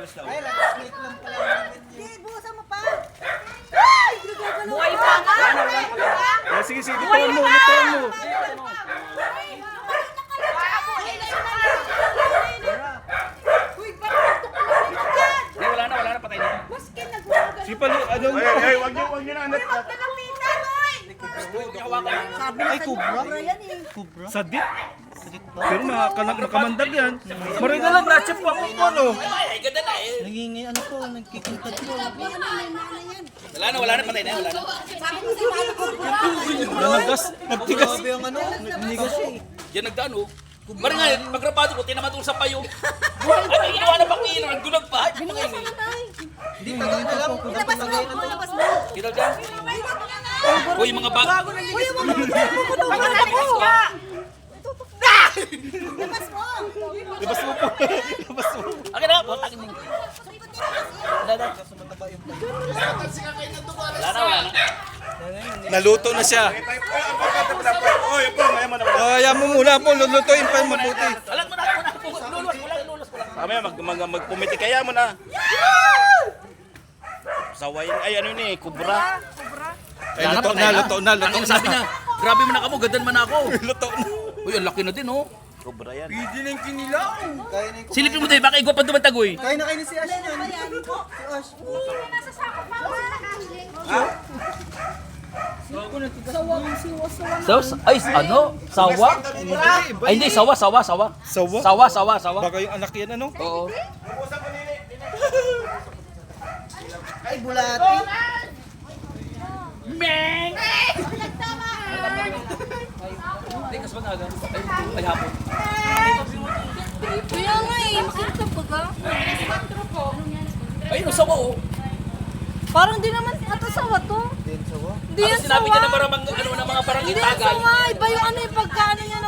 alis na. Ay, last week lang pala namin yun. Hindi, bukasan mo pa. Buhay pa ka! Sige, lutuan mo, lutuan mo. Hindi, wala na, patay na. Maski nagwagalan. Si Palo, ano? Ay, wag niyo na anak. Ay, kubra yan eh. Sadit. Pero nakamandag yan. Maray na lang, na-chip pa kung ano. Ay, ganda na eh. Nagingin, ano po, nagkikintad po. Wala na, patay na, wala na. Sabi ko sa mga kubra. Nanagas, nagtigas. Grabe yung ano, nagnigas siya eh. Yan nagdaan oh. Mara nga, pagrapado ko, tinamatong sa payo. Ay, ginawa na pang kilo, nagdulag pa. Binawasan na tayo. Hindi tagal na lang. Ilabas mo, ilabas mo. Kita dyan. Uy, mga bag. Uy, yung mga ilabas mo. Ilabas mo. Labas mo po. Labas mo. Akin na, botagin mo. Wala na. Wala na. Naluto na siya. Oy, po, ngayon mo na. Oh, ayan mo muna po, lulutuin pa mabuti. Alam mo na, lulos. Mamaya magpumiti kaya mo na. Sawayin, ay ano ni, kubra. Ay, luto na. Ang sabi na, grabe mo na kamo, gadan man ako. Luto na. Uy, ang laki na din oh. Kubra yan. Pwede na yung kinilaw. Kaya na yung Silipin mo tayo, baka igwa pa dumantagoy. Kaya na kayo ni si Ash yan. Si Ash. Ay, ano? Sawa? Ay, hindi, sawa. Sawa? Sawa. Baka yung anak yan, ano? Oo. Ay, bulati. Meng! Hindi, kas ba naga? Ay, hapon. Kaya nga eh, makita pa ka. Ay, no, sawa oh. Parang di naman ito sawa to. Din sawa. Hindi Ano yan sinabi sawa. niya na maramang ano na mga parang Hindi yan itagal. sawa. Iba yung ano yung pagkaano niya